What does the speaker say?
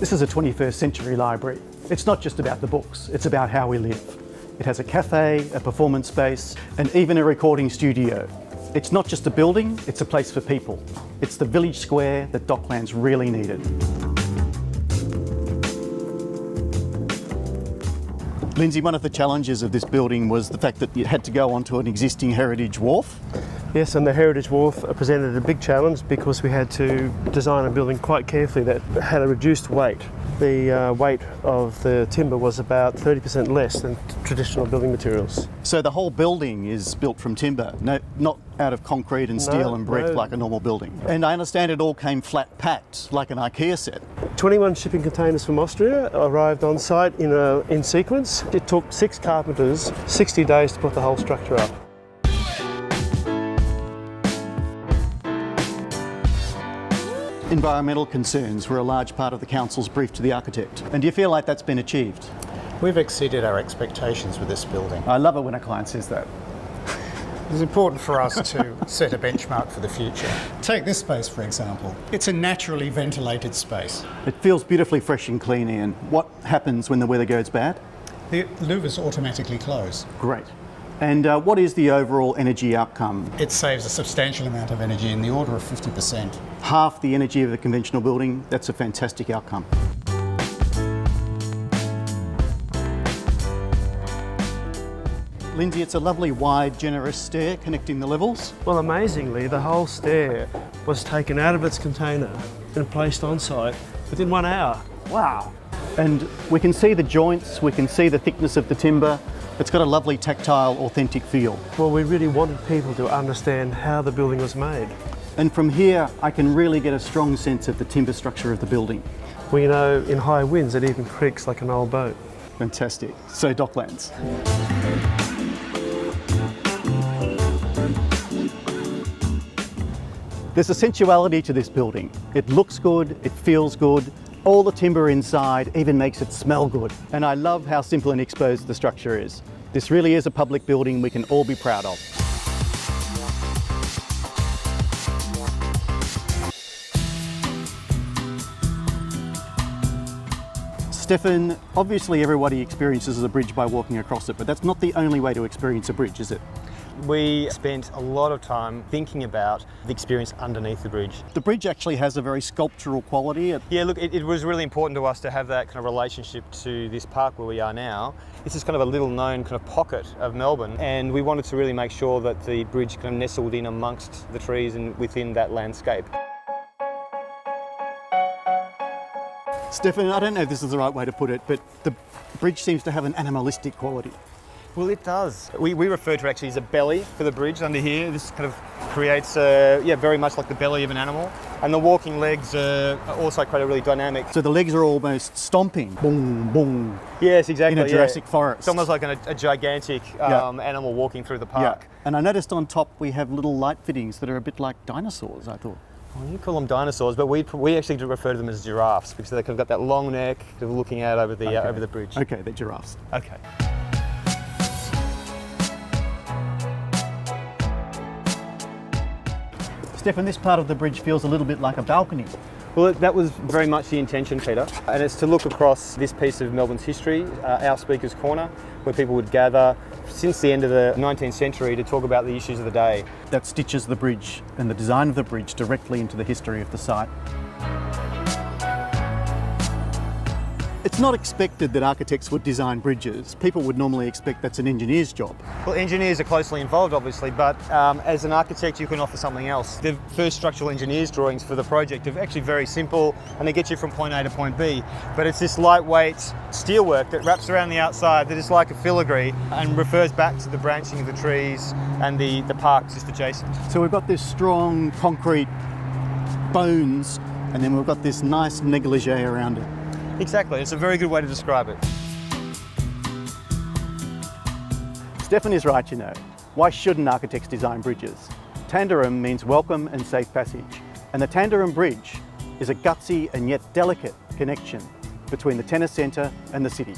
This is a 21st century library. It's not just about the books, it's about how we live. It has a cafe, a performance space, and even a recording studio. It's not just a building, it's a place for people. It's the village square that Docklands really needed. Lindsay, one of the challenges of this building was the fact that it had to go onto an existing heritage wharf. Yes, and the Heritage Wharf presented a big challenge because we had to design a building quite carefully that had a reduced weight. The weight of the timber was about 30% less than traditional building materials. So the whole building is built from timber, not out of concrete and steel and brick like a normal building. And I understand it all came flat packed, like an IKEA set. 21 shipping containers from Austria arrived on site in sequence. It took 6 carpenters 60 days to put the whole structure up. Environmental concerns were a large part of the council's brief to the architect. And do you feel like that's been achieved? We've exceeded our expectations with this building. I love it when a client says that. It's important for us to set a benchmark for the future. Take this space, for example. It's a naturally ventilated space. It feels beautifully fresh and clean, Ian. What happens when the weather goes bad? The louvers automatically close. Great. And what is the overall energy outcome? It saves a substantial amount of energy in the order of 50%. Half the energy of a conventional building, that's a fantastic outcome. Lindsay, it's a lovely, wide, generous stair connecting the levels. Well, amazingly, the whole stair was taken out of its container and placed on site within 1 hour. Wow. And we can see the joints, we can see the thickness of the timber. It's got a lovely tactile, authentic feel. Well, we really wanted people to understand how the building was made. And from here, I can really get a strong sense of the timber structure of the building. Well, you know, in high winds, it even creaks like an old boat. Fantastic. So, Docklands. There's a sensuality to this building. It looks good, it feels good. All the timber inside even makes it smell good. And I love how simple and exposed the structure is. This really is a public building we can all be proud of. Stefan, obviously everybody experiences a bridge by walking across it, but that's not the only way to experience a bridge, is it? We spent a lot of time thinking about the experience underneath the bridge. The bridge actually has a very sculptural quality. Yeah, look, it was really important to us to have that kind of relationship to this park where we are now. This is kind of a little known kind of pocket of Melbourne, and we wanted to really make sure that the bridge kind of nestled in amongst the trees and within that landscape. Stefan, I don't know if this is the right way to put it, but the bridge seems to have an animalistic quality. Well, it does. We refer to it actually as a belly for the bridge under here. This kind of creates, very much like the belly of an animal. And the walking legs also create a really dynamic. So the legs are almost stomping, boom, boom. Yes, exactly. In a Jurassic Forest. It's almost like a gigantic animal walking through the park. Yeah. And I noticed on top we have little light fittings that are a bit like dinosaurs, I thought. Well, you call them dinosaurs, but we actually do refer to them as giraffes because they've got that long neck kind of looking out over the bridge. Okay, they're giraffes. Okay. Stefan, this part of the bridge feels a little bit like a balcony. Well, that was very much the intention, Peter, and it's to look across this piece of Melbourne's history, our Speaker's Corner, where people would gather since the end of the 19th century to talk about the issues of the day. That stitches the bridge and the design of the bridge directly into the history of the site. It's not expected that architects would design bridges. People would normally expect that's an engineer's job. Well, engineers are closely involved, obviously, but as an architect, you can offer something else. The first structural engineers' drawings for the project are actually very simple, and they get you from point A to point B. But it's this lightweight steelwork that wraps around the outside that is like a filigree and refers back to the branching of the trees and the park just adjacent. So we've got this strong concrete bones, and then we've got this nice negligee around it. Exactly, it's a very good way to describe it. Stefan is right, you know. Why shouldn't architects design bridges? Tanderrum means welcome and safe passage. And the Tanderrum Bridge is a gutsy and yet delicate connection between the tennis centre and the city.